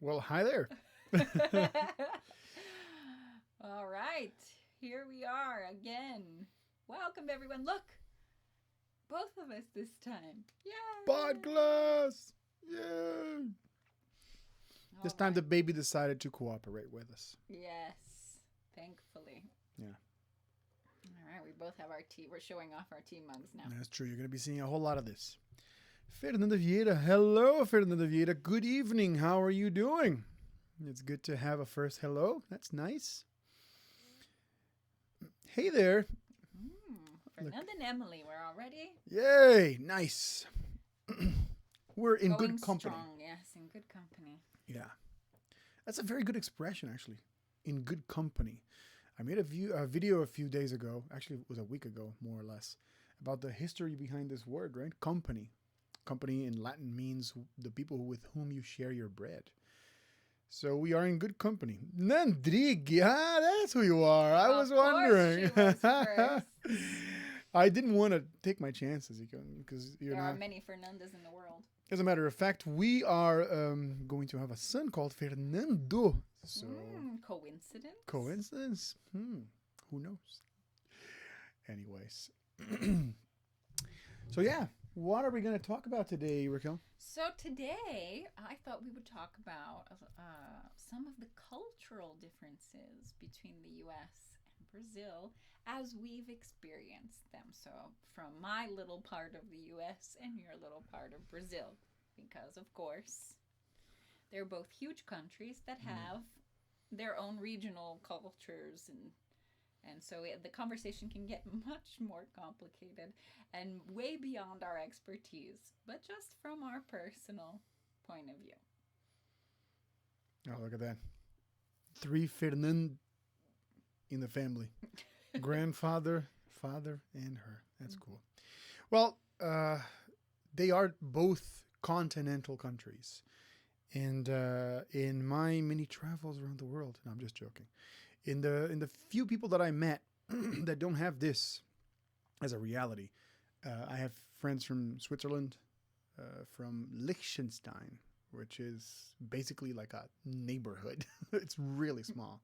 Well, hi there. All right, here we are again. Welcome, everyone. Look, both of us this time. Yay! Podclass. Yay. This All time the right. baby decided to cooperate with us. Yes, thankfully. Yeah, All right, we both have our tea. We're showing off our tea mugs now. that's true. You're going to be seeing a whole lot of this. Fernanda Vieira. Hello, Fernanda Vieira. Good evening. How are you doing? It's good to have a first hello. That's nice. Hey there. Fernanda and Emily, we're already Yay. Nice. We're in going good company. strong. Yes, in good company. Yeah. That's a very good expression, actually. In good company. I made a video a few days ago. Actually, it was a week ago, more or less, about the history behind this word, right? Company. Company in Latin means the people with whom you share your bread. So we are in good company. Nandrig, yeah, that's who you are. I was wondering. Of course she was first. I didn't want to take my chances because you're There are not. many Fernandas in the world. As a matter of fact, we are going to have a son called Fernando. So Coincidence? coincidence? Who knows? Anyways, so yeah, what are we going to talk about today, Raquel? So today, I thought we would talk about some of the cultural differences between the U.S. and Brazil as we've experienced them. So from my little part of the U.S. and your little part of Brazil, because of course they're both huge countries that have their own regional cultures and so the conversation can get much more complicated and way beyond our expertise, but just from our personal point of view. Oh, look at that. 3 Fernand in the family. Grandfather, father, and her. That's cool. Well, they are both continental countries. And in my many travels around the world, no, I'm just joking. In the few people that I met that don't have this as a reality, I have friends from Switzerland, from Liechtenstein, which is basically like a neighborhood. It's really small.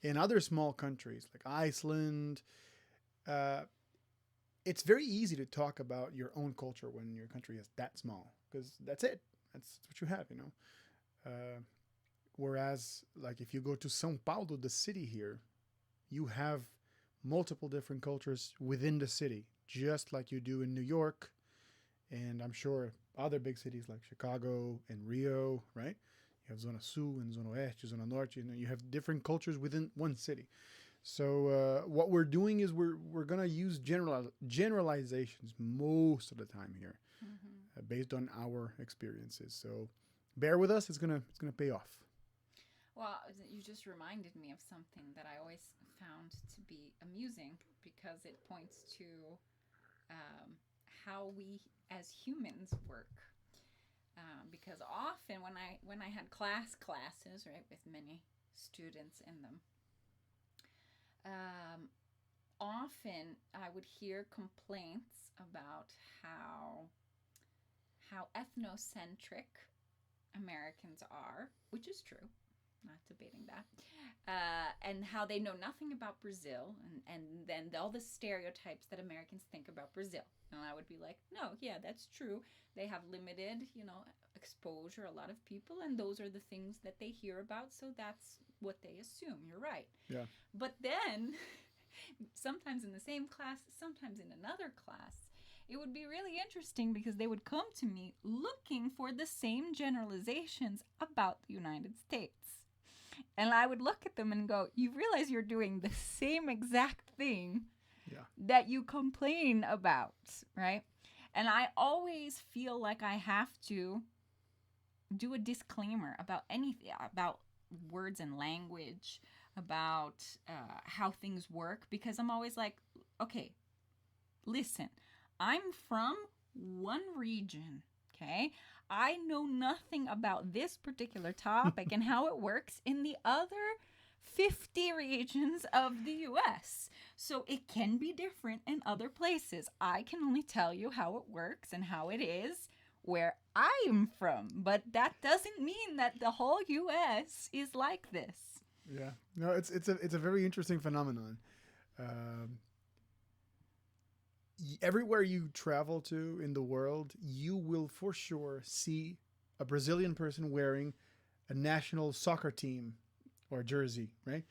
In other small countries like Iceland, it's very easy to talk about your own culture when your country is that small because that's it. That's what you have, you know. Whereas, like if you go to São Paulo, the city here, you have multiple different cultures within the city, just like you do in New York, and I'm sure other big cities like Chicago and Rio, right? You have Zona Sul and Zona Oeste, Zona Norte. You know, you have different cultures within one city. So what we're doing is we're gonna use generalizations most of the time here, based on our experiences. So bear with us; it's gonna pay off. Well, you just reminded me of something that I always found to be amusing because it points to how we as humans work. Because often when I had classes, right, with many students in them, often I would hear complaints about how ethnocentric Americans are, which is true, not debating that, and how they know nothing about Brazil, and then all the stereotypes that Americans think about Brazil. And I would be like, no, yeah, that's true. They have limited, exposure, a lot of people, and those are the things that they hear about, so that's what they assume. You're right. Yeah. But then, sometimes in the same class, sometimes in another class, it would be really interesting because they would come to me looking for the same generalizations about the United States. And I would look at them and go, you realize you're doing the same exact thing that you complain about, right? And I always feel like I have to do a disclaimer about anything, about words and language, about how things work, because I'm always like, okay, listen, I'm from one region, okay? I know nothing about this particular topic and how it works in the other 50 regions of the US. So it can be different in other places. I can only tell you how it works and how it is where I'm from, but that doesn't mean that the whole US is like this. Yeah. No, it's a very interesting phenomenon. Everywhere you travel to in the world, you will for sure see a Brazilian person wearing a national soccer team or jersey, right?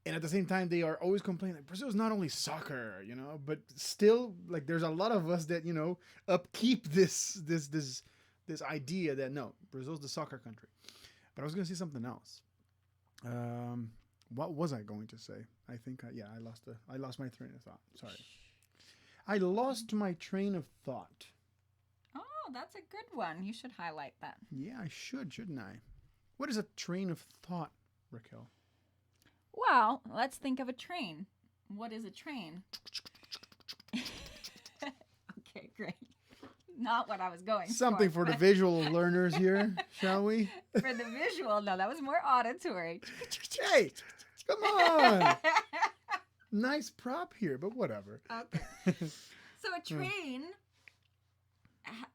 And at the same time, they are always complaining like Brazil's not only soccer, but still, like, there's a lot of us that upkeep this idea that no, Brazil's the soccer country. But I was going to say something else. What was I going to say? I think I lost my train of thought. Sorry, I lost my train of thought. Oh, that's a good one. You should highlight that. Yeah, I shouldn't I? What is a train of thought, Raquel? Well, let's think of a train. What is a train? Okay, great. Not what I was going Something for the visual learners here, shall we? For the visual, no, that was more auditory. Hey, come on. Nice prop here, but whatever. Okay. So a train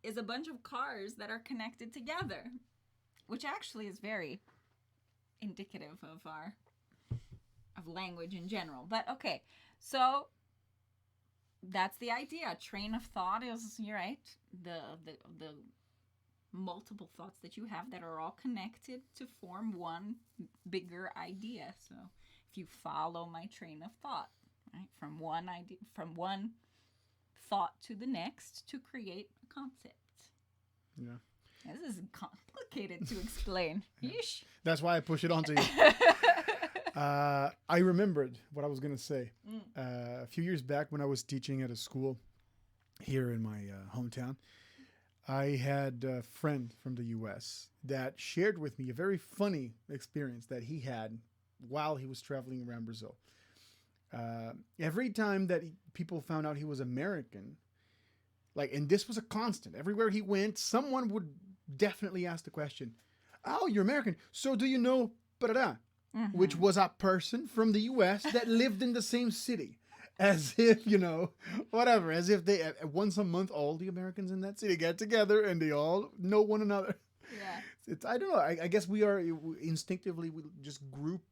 is a bunch of cars that are connected together, which actually is very indicative of language in general. But okay, so that's the idea. A train of thought is, you're right, the multiple thoughts that you have that are all connected to form one bigger idea. So if you follow my train of thought, right, from one thought to the next to create a concept. Yeah. This is complicated to explain. Yeesh. That's why I push it onto you. I remembered what I was going to say. A few years back when I was teaching at a school here in my hometown, I had a friend from the U.S. that shared with me a very funny experience that he had while he was traveling around Brazil. Every time that people found out he was American, and this was a constant, everywhere he went, someone would definitely ask the question, "Oh, you're American, so do you know da-da-da?" Mm-hmm. Which was a person from the U.S. that lived in the same city. As if, whatever, as if they, once a month, all the Americans in that city get together and they all know one another. Yeah. I don't know. I guess we instinctively, we just group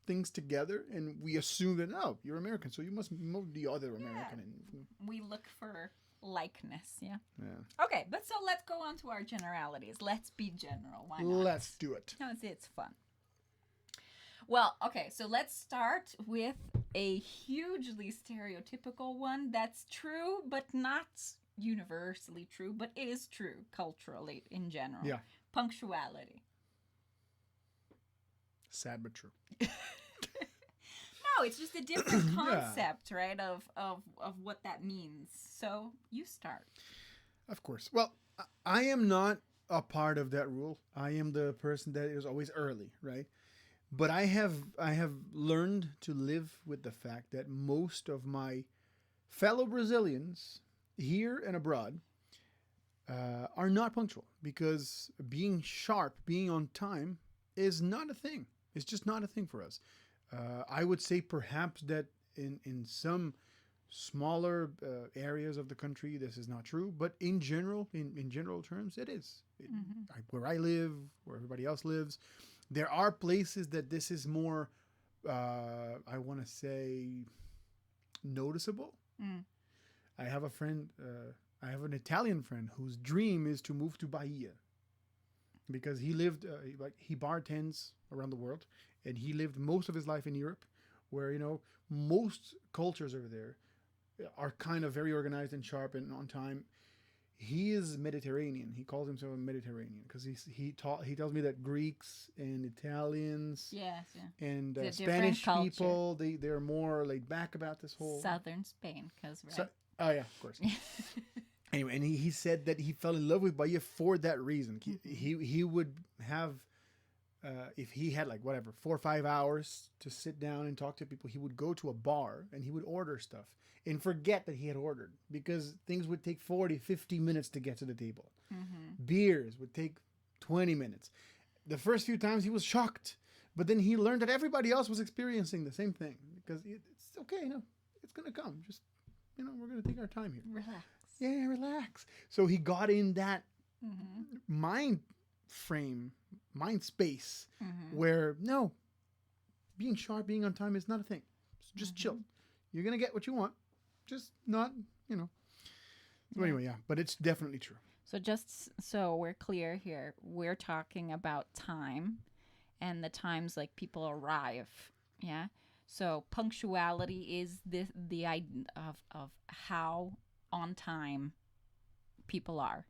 things together and we assume that, no, you're American, so you must know the other American. Yeah. We look for likeness, yeah? Yeah. Okay, but so let's go on to our generalities. Let's be general. Why not? Let's do it. No, it's fun. Well, okay, so let's start with a hugely stereotypical one that's true, but not universally true, but is true culturally in general. Yeah. Punctuality. Sad but true. No, it's just a different concept, right, of what that means. So you start. Of course. Well, I am not a part of that rule. I am the person that is always early, right? But I have learned to live with the fact that most of my fellow Brazilians here and abroad are not punctual, because being sharp, being on time is not a thing. It's just not a thing for us. I would say perhaps that in some smaller areas of the country, this is not true. But in general, in general terms, it is. Where I live, where everybody else lives, there are places that this is more, I want to say, noticeable. I have a friend, I have an Italian friend whose dream is to move to Bahia, because he lived, he bartends around the world, and he lived most of his life in Europe, where, most cultures over there are kind of very organized and sharp and on time. He is Mediterranean. He calls himself a Mediterranean because he tells me that Greeks and Italians and Spanish people, they're more laid back about this whole Southern Spain, because oh yeah, of course. Anyway, and he said that he fell in love with Bahia for that reason. He would have if he had 4 or 5 hours to sit down and talk to people, he would go to a bar and he would order stuff and forget that he had ordered, because things would take 40, 50 minutes to get to the table. Beers would take 20 minutes. The first few times he was shocked, but then he learned that everybody else was experiencing the same thing, because it's okay, it's going to come. Just, we're going to take our time here. Relax. Yeah, relax. So he got in that Mm-hmm. mind frame, mind space Mm-hmm. where no, being sharp, being on time is not a thing. Just chill. Mm-hmm. You're gonna get what you want. Just not, you know. So Yeah. anyway, yeah, but it's definitely true. So just so we're clear here, we're talking about time and the times like people arrive. Yeah. So punctuality is the idea of how on time people are.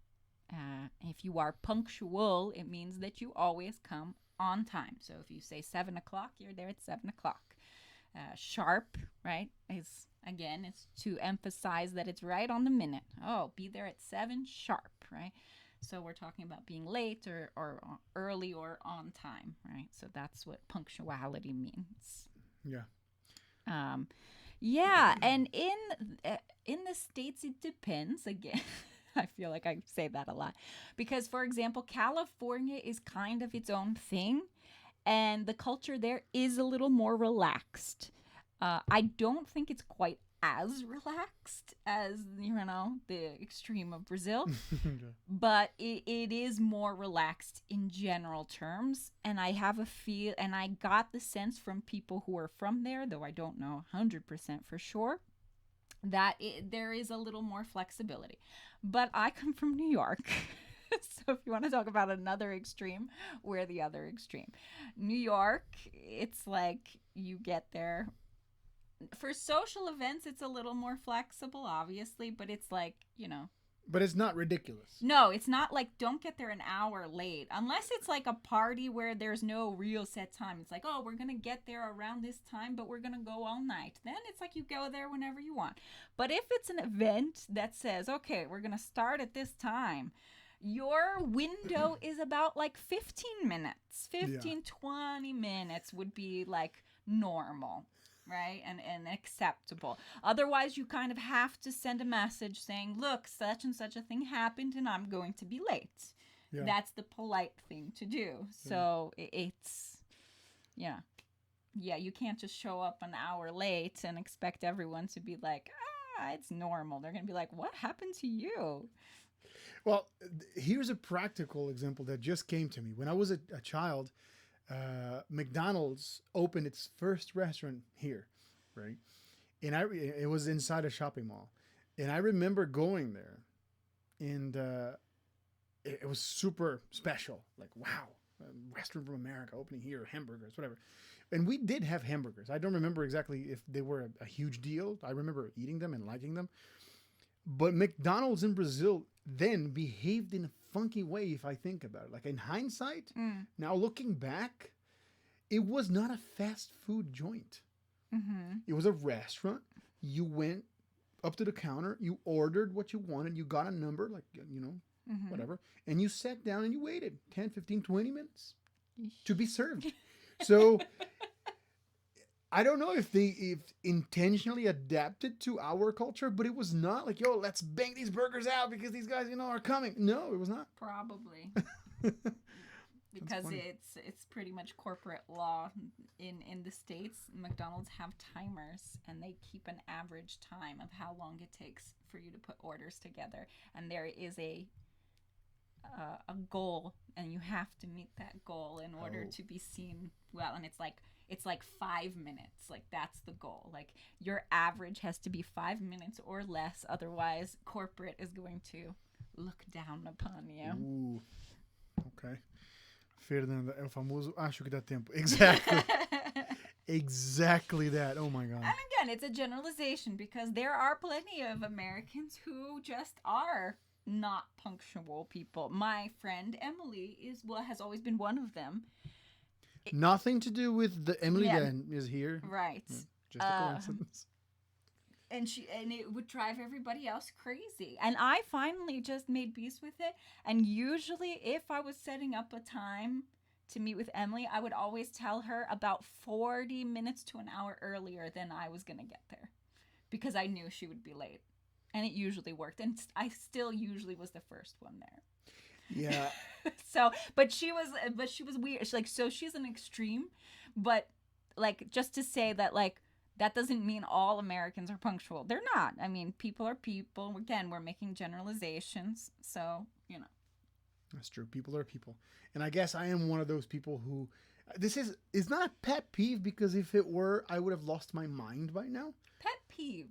If you are punctual, it means that you always come on time. So if you say 7 o'clock, you're there at 7 o'clock. Sharp, right? Is again, it's to emphasize that it's right on the minute. Oh, be there at 7 sharp, right? So we're talking about being late or early or on time, right? So that's what punctuality means. Yeah. Um, yeah, and in the states, it depends. Again, I feel like I say that a lot because, for example, California is kind of its own thing, and the culture there is a little more relaxed. I don't think it's quite as relaxed as the extreme of Brazil, but it is more relaxed in general terms. And I have a feel, and I got the sense from people who are from there, though I don't know 100% for sure, that there is a little more flexibility. But I come from New York. So if you want to talk about another extreme, we're the other extreme. New York, it's like you get there. For social events, it's a little more flexible, obviously, but it's like, But it's not ridiculous. no, it's not like don't get there an hour late. Unless it's like a party where there's no real set time. It's like, oh, we're going to get there around this time, but we're going to go all night. Then it's like you go there whenever you want. But if it's an event that says, okay, we're going to start at this time, your window is about like 15 minutes. 20 minutes would be like normal, right? And acceptable. Otherwise, you kind of have to send a message saying, look, such and such a thing happened and I'm going to be late. Yeah. That's the polite thing to do. So it's, yeah, you can't just show up an hour late and expect everyone to be like, it's normal. They're going to be like, what happened to you? Well, here's a practical example that just came to me. When I was a child, McDonald's opened its first restaurant here, right? And it was inside a shopping mall. And I remember going there, and it was super special. Like, wow, a restaurant from America opening here, hamburgers, whatever. And we did have hamburgers. I don't remember exactly if they were a huge deal. I remember eating them and liking them. But McDonald's in Brazil then behaved in a funky way, if I think about it. Like in hindsight, now looking back, it was not a fast food joint. Mm-hmm. It was a restaurant. You went up to the counter, you ordered what you wanted, you got a number, like, Mm-hmm. whatever, and you sat down and you waited 10, 15, 20 minutes to be served. So I don't know if they intentionally adapted to our culture, but it was not like, yo, let's bang these burgers out because these guys, are coming. No, it was not. Probably. Because it's pretty much corporate law in the States. McDonald's have timers and they keep an average time of how long it takes for you to put orders together. And there is a goal, and you have to meet that goal in order to be seen well. And it's like 5 minutes. Like that's the goal. Like your average has to be 5 minutes or less. Otherwise, corporate is going to look down upon you. Okay. Fernanda, é o famoso acho que dá tempo. Exactly. Exactly that. Oh my God. And again, it's a generalization because there are plenty of Americans who just are not punctual people. My friend Emily has always been one of them. Nothing to do with the Emily that is here. Right. Just a coincidence. And it would drive everybody else crazy. And I finally just made peace with it. And usually if I was setting up a time to meet with Emily, I would always tell her about 40 minutes to an hour earlier than I was going to get there. Because I knew she would be late. And it usually worked. And I still usually was the first one there. Yeah. But she was weird. So she's an extreme. But like, just to say that, like, that doesn't mean all Americans are punctual. They're not. I mean, people are people. Again, we're making generalizations. So, you know. That's true. People are people. And I guess I am one of those people who, this is not a pet peeve, because if it were, I would have lost my mind by now. Pet peeve.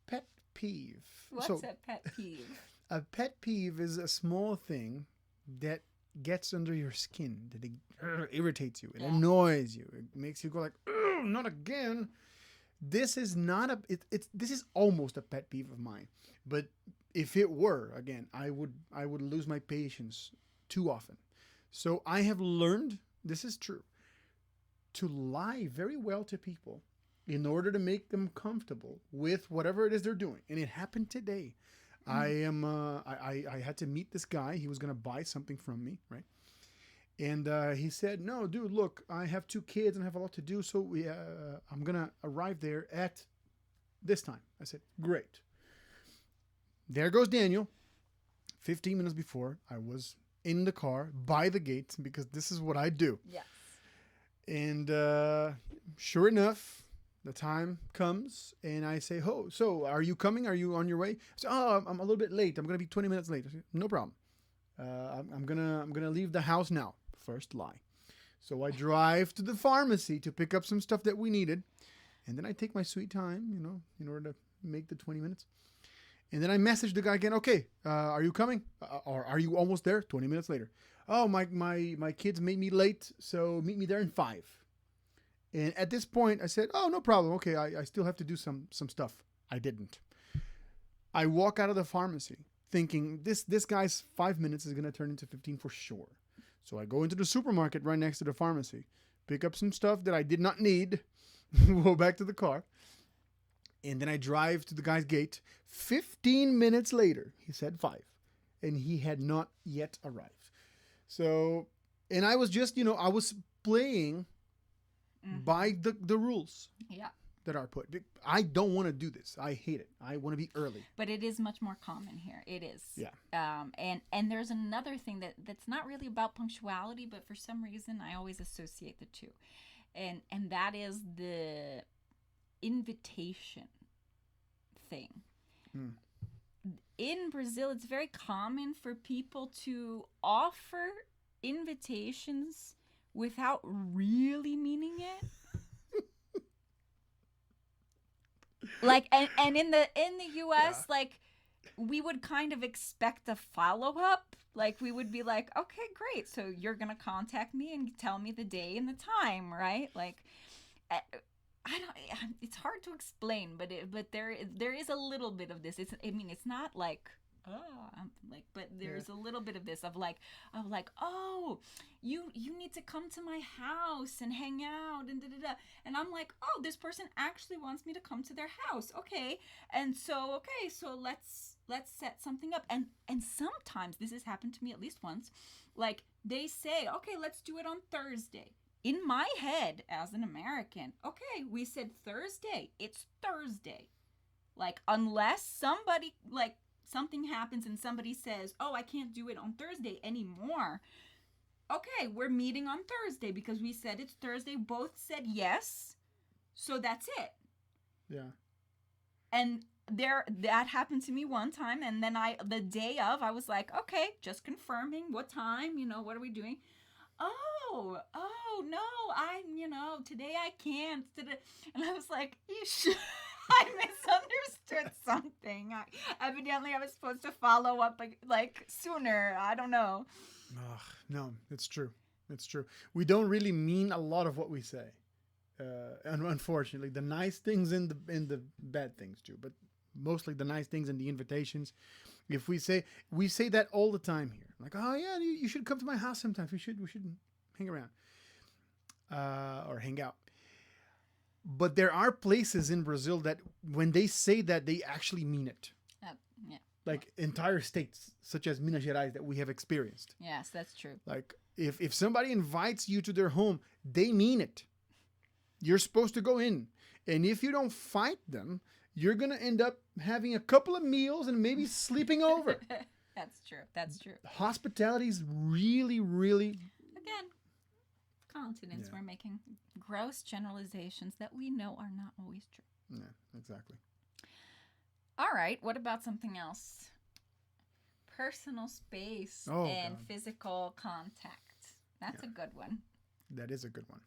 Pet peeve. What's a pet peeve? A pet peeve is a small thing that gets under your skin, that it irritates you, it annoys you, it makes you go like, oh, not again. This is not a, this is almost a pet peeve of mine. But if it were, again, I would lose my patience too often. So I have learned, this is true, to lie very well to people in order to make them comfortable with whatever it is they're doing. And it happened today. I had to meet this guy. He was going to buy something from me, right? And he said, no, dude, look, I have 2 kids and I have a lot to do, so I'm going to arrive there at this time. I said, great. There goes Daniel. 15 minutes before, I was in the car by the gate, because this is what I do. Yes. And sure enough, the time comes and I say, oh, so are you coming? Are you on your way? I say, oh, I'm a little bit late. I'm going to be 20 minutes late. I say, no problem. I'm gonna leave the house now. First lie. So I drive to the pharmacy to pick up some stuff that we needed. And then I take my sweet time, you know, in order to make the 20 minutes. And then I message the guy again. Okay, are you coming? Or are you almost there? 20 minutes later. Oh, my kids made me late, so meet me there in 5. And at this point, I said, oh, no problem. Okay, I still have to do some stuff. I didn't. I walk out of the pharmacy thinking this guy's 5 minutes is going to turn into 15 for sure. So I go into the supermarket right next to the pharmacy, pick up some stuff that I did not need, go back to the car, and then I drive to the guy's gate. 15 minutes later, he said 5, and he had not yet arrived. So, and I was just, I was playing by the rules. Yeah. That are put. I don't want to do this. I hate it. I want to be early. But it is much more common here. It is. Yeah. And there's another thing that's not really about punctuality, but for some reason I always associate the two. And that is the invitation thing. In Brazil, it's very common for people to offer invitations without really meaning it. Like, and in the US, like, we would kind of expect a follow-up. Like, we would be like, okay, great. So you're going to contact me and tell me the day and the time, right? Like, it's hard to explain, but there is a little bit of this. It's not like, but there's a little bit of this of like, oh, you need to come to my house and hang out and da-da-da. And I'm like, oh, this person actually wants me to come to their house. Okay. And so let's set something up. And sometimes this has happened to me at least once. Like, they say, okay, let's do it on Thursday. In my head as an American, okay, we said Thursday. It's Thursday. Like, unless somebody, like, something happens and somebody says, oh, I can't do it on Thursday anymore. Okay, we're meeting on Thursday because we said it's Thursday. Both said yes. So that's it. Yeah. And that happened to me one time. And then the day of, I was like, okay, just confirming what time, what are we doing? Oh, no, today I can't. And I was like, eesh. I misunderstood something. Evidently, I was supposed to follow up like sooner. I don't know. No, it's true. It's true. We don't really mean a lot of what we say. And unfortunately, the nice things and the bad things too, but mostly the nice things and the invitations. If we say that all the time here, like, oh yeah, you should come to my house sometimes. We should hang around or hang out. But there are places in Brazil that when they say that, they actually mean it. Yeah. Like entire states, such as Minas Gerais, that we have experienced. Yes, that's true. Like if somebody invites you to their home, they mean it. You're supposed to go in. And if you don't fight them, you're going to end up having a couple of meals and maybe sleeping over. That's true. Hospitality is really, really... Again, continents, we're making gross generalizations that we know are not always true. Yeah, exactly. All right. What about something else? Personal space Oh, and God. physical contact. That's Yeah. a good one. That is a good one.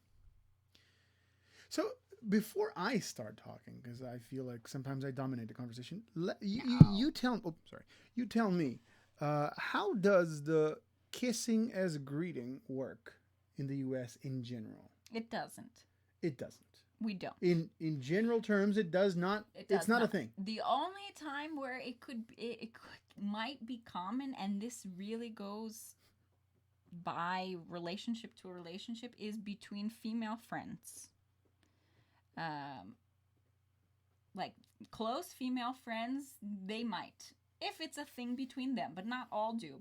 So before I start talking, because I feel like sometimes I dominate the conversation, you No, tell. Oh, sorry. You tell me. How does the kissing as a greeting work in the U.S. in general? it doesn't. It doesn't. We don't. In general terms, it does not. It It's does not a not. thing. The only time where might be common, and this really goes by relationship to relationship, is between female friends. Um, like close female friends, they might, if it's a thing between them, but not all do.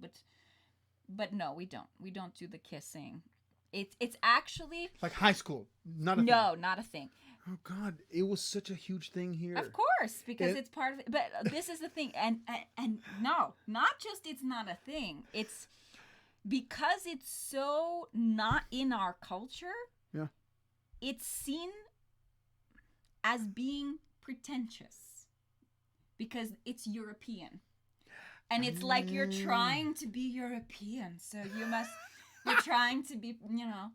But no, we don't. We don't do the kissing. It's actually Like high school, not a no, thing. not a thing. Oh God, it was such a huge thing here. Of course, because It- it's part of it. But this is the thing, and no, not just it's not a thing. It's because it's so not in our culture. Yeah. It's seen as being pretentious because it's European, and it's like you're trying to be European, so you're trying to be,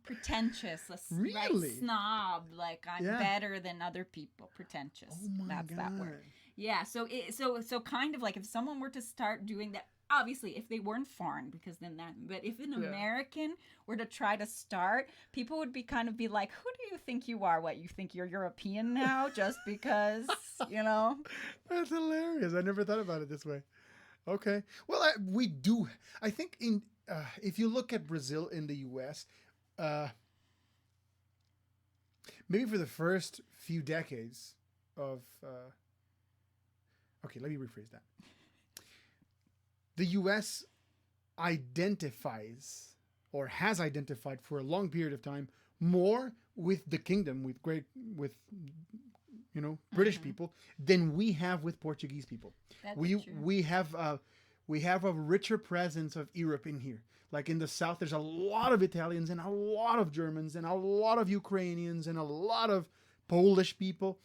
pretentious, Really? right? Snob, like I'm Yeah. better than other people, pretentious. Oh my That's God. that word. Yeah, so kind of like if someone were to start doing that, obviously if they weren't foreign, because then that, but if an Yeah. American were to try to start, people would be like, who do you think you are? What, you think you're European now just because, That's hilarious. I never thought about it this way. Okay. Well, we do. I think if you look at Brazil in the U.S., uh, maybe for the first few decades of. Okay, let me rephrase that. The U.S. identifies or has identified for a long period of time more with the kingdom, with British people than we have with Portuguese people. That's we true. we have a richer presence of Europe in here. Like in the south, there's a lot of Italians and a lot of Germans and a lot of Ukrainians and a lot of Polish people.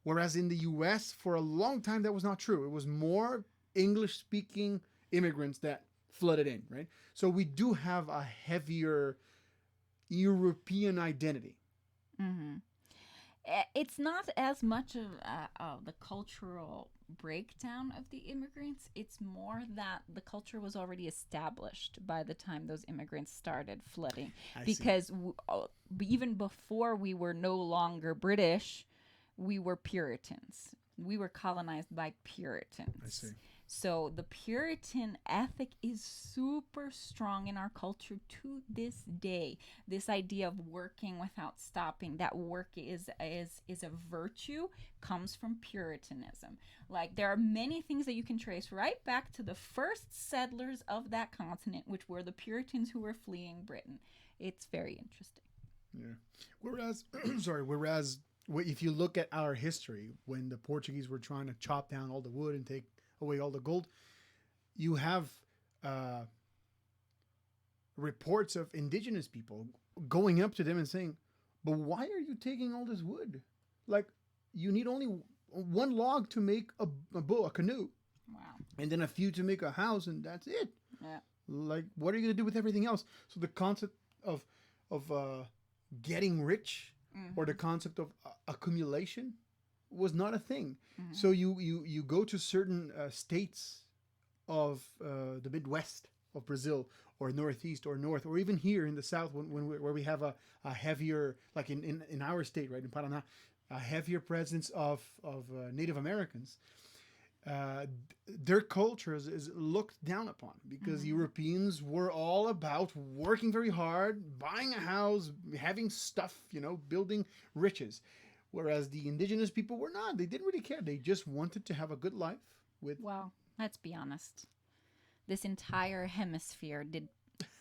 Whereas in the U.S., for a long time, that was not true. It was more English-speaking immigrants that flooded in, right? So we do have a heavier European identity. Mm-hmm. It's not as much of the cultural breakdown of the immigrants. It's more that the culture was already established by the time those immigrants started flooding. I see. Because even before we were no longer British, we were Puritans. We were colonized by Puritans. I see. So the Puritan ethic is super strong in our culture to this day. This idea of working without stopping, that work is a virtue, comes from Puritanism. Like there are many things that you can trace right back to the first settlers of that continent, which were the Puritans who were fleeing Britain. It's very interesting. Yeah. Whereas, if you look at our history, when the Portuguese were trying to chop down all the wood and take away all the gold, you have reports of indigenous people going up to them and saying, "But why are you taking all this wood? Like, you need only one log to make a canoe, Wow. and then a few to make a house, and that's it. Yeah. Like, what are you going to do with everything else?" So the concept of getting rich, or the concept of accumulation, was not a thing. So you go to certain states of the Midwest of Brazil, or Northeast or North, or even here in the South, where we have a heavier, like in our state, right, in Paraná, a heavier presence of Native Americans. Their culture is looked down upon because Europeans were all about working very hard, buying a house, having stuff, building riches. Whereas the indigenous people were not. They didn't really care. They just wanted to have a good life with. Well, let's be honest. This entire hemisphere did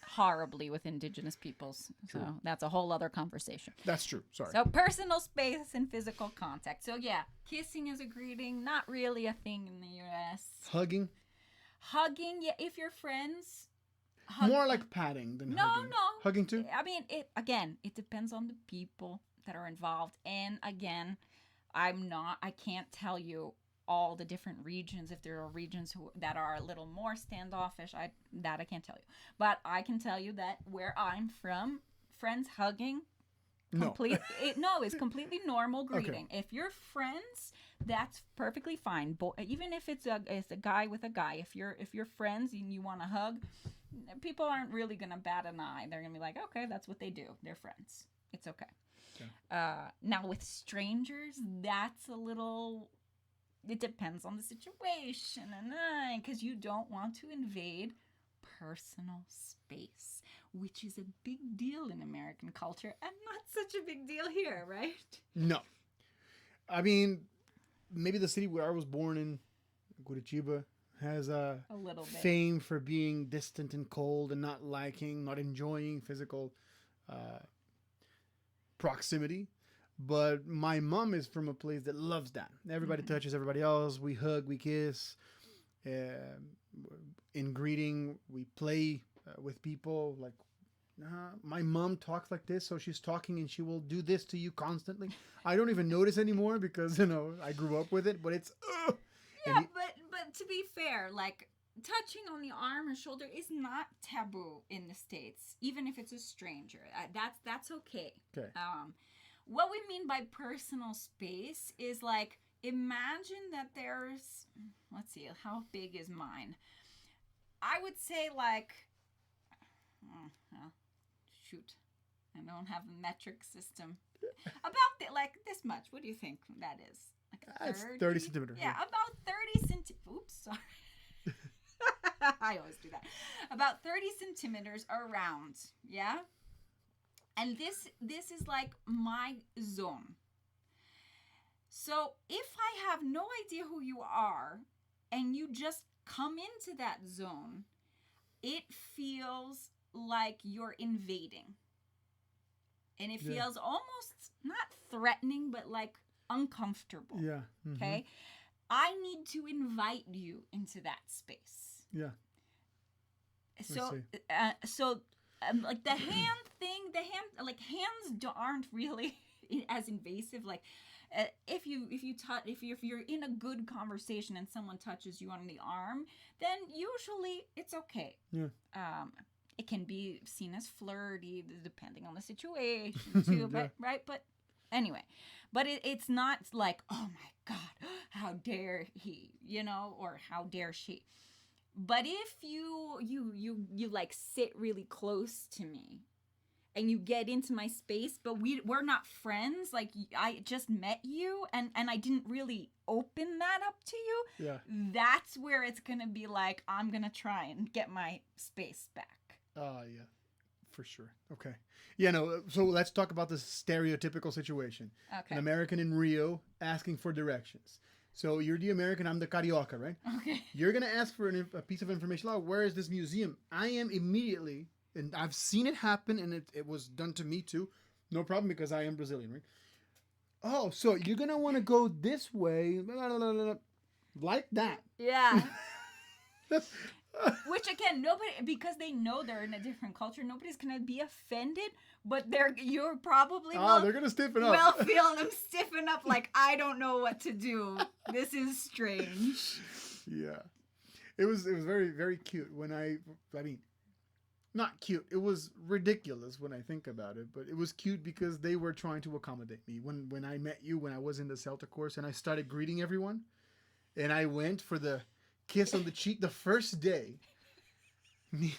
horribly with indigenous peoples. True. So that's a whole other conversation. That's true. Sorry. So personal space and physical contact. So yeah, kissing as a greeting, not really a thing in the U.S. Hugging. Hugging, yeah, if you're friends. More like patting than hugging. No. Hugging too? I mean, it depends on the people that are involved. And again, I can't tell you all the different regions. If there are regions that are a little more standoffish, I can't tell you. But I can tell you that where I'm from, friends hugging, it's completely normal greeting. Okay. If you're friends, that's perfectly fine. Even if it's a guy with a guy, if you're friends and you want to hug, people aren't really gonna bat an eye. They're gonna be like, okay, that's what they do. They're friends. It's okay. Now with strangers, that's a little. It depends on the situation, and because you don't want to invade personal space, which is a big deal in American culture and not such a big deal here, right? No. I mean, maybe the city where I was born in, Curitiba, has a little bit fame for being distant and cold and not enjoying physical proximity. But my mom is from a place that loves that. Everybody touches everybody else. We hug, we kiss. In greeting, we play with people. Like, my mom talks like this, so she's talking and she will do this to you constantly. I don't even notice anymore because, I grew up with it, but it's... Yeah, but to be fair, like, touching on the arm or shoulder is not taboo in the States, even if it's a stranger. That's okay. Okay. What we mean by personal space is, like, imagine that there's, let's see, how big is mine? I would say, like, shoot, I don't have a metric system. About like this much. What do you think that is? Like a 30? 30 centimeters. Yeah, about 30 centimeters. Oops, sorry. I always do that. About 30 centimeters around, yeah? And this is like my zone. So if I have no idea who you are and you just come into that zone, it feels like you're invading. And it feels almost not threatening, but like uncomfortable. Yeah. Mm-hmm. Okay? I need to invite you into that space. Yeah. So like the hand thing, hands aren't really as invasive. Like if you're in a good conversation and someone touches you on the arm, then usually it's okay. Yeah. It can be seen as flirty depending on the situation too, Yeah. right? But anyway, it's not like, oh my God, how dare he, or how dare she. But if you like sit really close to me and you get into my space, but we're not friends, like I just met you and I didn't really open that up to you, yeah, that's where it's going to be like, I'm going to try and get my space back. Yeah, for sure. Okay. Yeah, no, so let's talk about this stereotypical situation. Okay. An American in Rio asking for directions. So you're the American, I'm the Carioca, right? Okay. You're going to ask for a piece of information. Oh, where is this museum? I am immediately, and I've seen it happen, and it was done to me too. No problem, because I am Brazilian, right? Oh, so you're going to want to go this way, blah, blah, blah, blah, like that. Yeah. Which again, nobody, because they know they're in a different culture, nobody's gonna be offended, but you're probably they're gonna stiffen up. Well, feel them stiffen up like, I don't know what to do. This is strange. Yeah, it was very, very cute I mean, not cute. It was ridiculous when I think about it, but it was cute because they were trying to accommodate me. When I met you, when I was in the Celta course, and I started greeting everyone, and I went for the kiss on the cheek the first day. It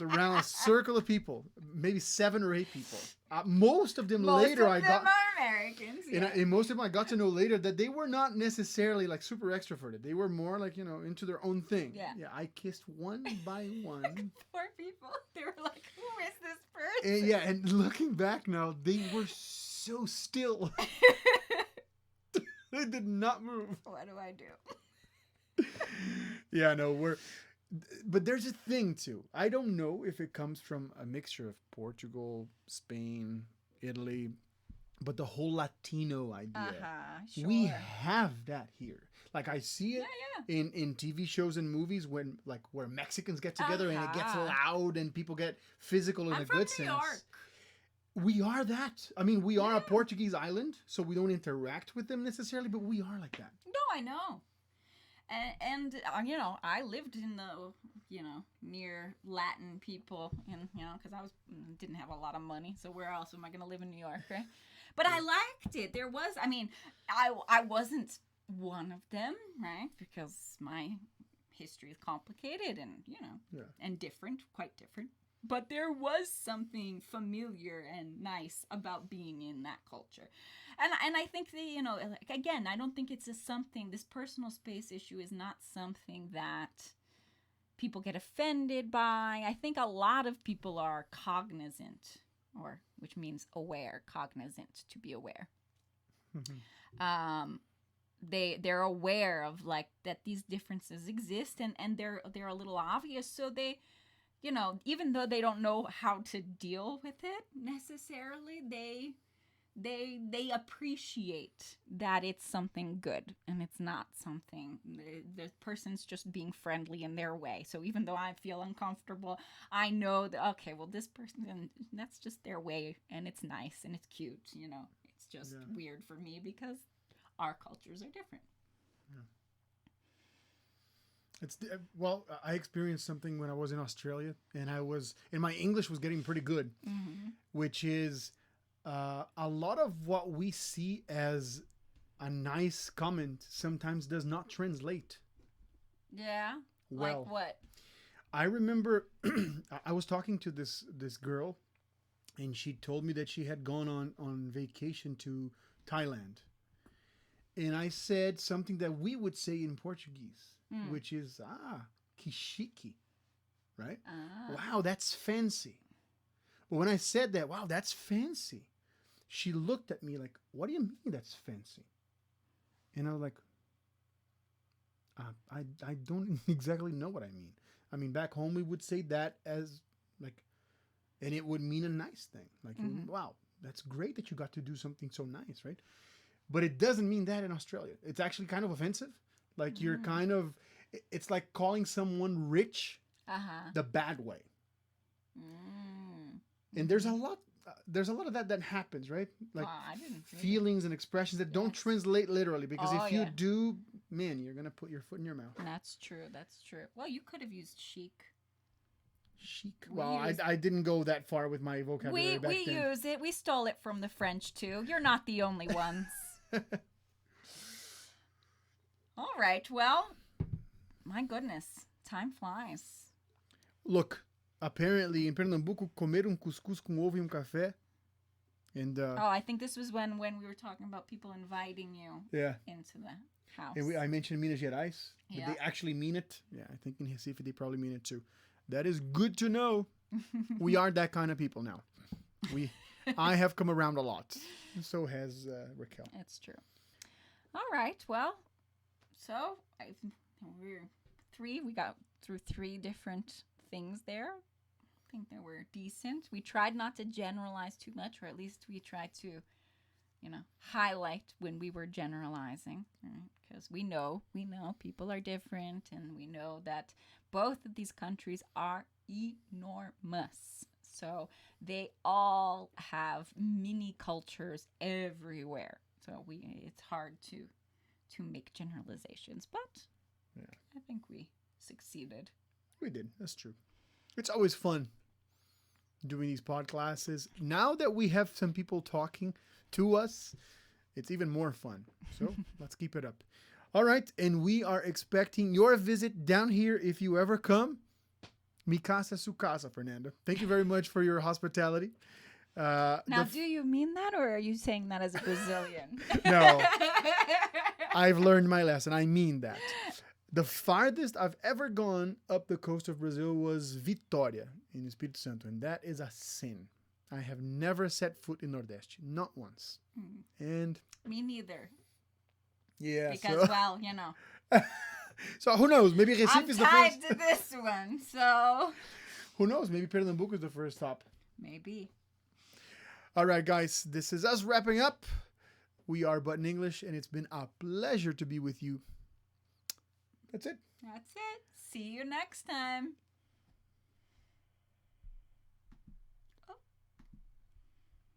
was around a circle of people, maybe 7 or 8 people. Most of them later I got. Most of them are Americans. Yeah. And most of them I got to know later that they were not necessarily like super extroverted. They were more like, into their own thing. Yeah. Yeah. I kissed one by one. Poor people. They were like, who is this person? And looking back now, they were so still. They did not move. What do I do? Yeah, no, but there's a thing too. I don't know if it comes from a mixture of Portugal, Spain, Italy, but the whole Latino idea. Sure. We have that here. Like I see it in TV shows and movies when where Mexicans get together and it gets loud and people get physical in a good sense. I'm from New York. We are that. I mean, we are a Portuguese island, so we don't interact with them necessarily, but we are like that. No, I know. And I lived in the, near Latin people, and, because didn't have a lot of money, so where else am I going to live in New York, right? But I liked it. There was, I wasn't one of them, right? Because my history is complicated and, and different, quite different. But there was something familiar and nice about being in that culture. And I think that, again, I don't think it's this personal space issue is not something that people get offended by. I think a lot of people are cognizant, which means aware, cognizant, to be aware. Mm-hmm. They're aware of that these differences exist and they're a little obvious, so they even though they don't know how to deal with it necessarily, they appreciate that it's something good and it's not something the person's just being friendly in their way. So even though I feel uncomfortable, I know that, okay, well, this person, that's just their way and it's nice and it's cute, it's just weird for me because our cultures are different. I experienced something when I was in Australia, and my English was getting pretty good, which is a lot of what we see as a nice comment sometimes does not translate. Yeah. Well, like what? I remember I was talking to this girl, and she told me that she had gone on vacation to Thailand. And I said something that we would say in Portuguese, which is, que chique, right? Wow, that's fancy. But when I said that, wow, that's fancy, she looked at me like, what do you mean that's fancy? And I was like, I don't exactly know what I mean. I mean, back home we would say that as and it would mean a nice thing. Like, wow, that's great that you got to do something so nice, right? But it doesn't mean that in Australia. It's actually kind of offensive. Like you're it's like calling someone rich the bad way. And there's a lot of that happens, right? Like I didn't feelings and expressions that don't translate literally, because if you do, man, you're going to put your foot in your mouth. That's true. Well, you could have used chic. Chic. Well, I didn't go that far with my vocabulary back then. We use it. We stole it from the French too. You're not the only ones. All right. Well, my goodness, time flies. Look, apparently in Pernambuco, comer cuscuz com ovo e café. And I think this was when we were talking about people inviting you into the house. And I mentioned Minas Gerais. Yeah. Did they actually mean it? Yeah, I think in Recife they probably mean it too. That is good to know. We are that kind of people now. I have come around a lot. So has Raquel. It's true. All right. Well, so we got through 3 different things there. I think they were decent. We tried not to generalize too much, or at least we tried to, highlight when we were generalizing, because we know people are different, and we know that both of these countries are enormous. So they all have mini cultures everywhere. So it's hard to make generalizations, but I think we succeeded. We did. That's true. It's always fun doing these podclasses. Now that we have some people talking to us, it's even more fun. So let's keep it up. All right. And we are expecting your visit down here if you ever come. Mi casa, su casa, Fernanda. Thank you very much for your hospitality. Now, do you mean that, or are you saying that as a Brazilian? No. I've learned my lesson. I mean that. The farthest I've ever gone up the coast of Brazil was Vitória in Espírito Santo, and that is a sin. I have never set foot in Nordeste, not once. And me neither. Yeah. Because, So who knows? Maybe Recife is the first. I'm tied to this one, so. Who knows? Maybe Pernambuco is the first stop. Maybe. All right, guys. This is us wrapping up. We are Button English, and it's been a pleasure to be with you. That's it. See you next time.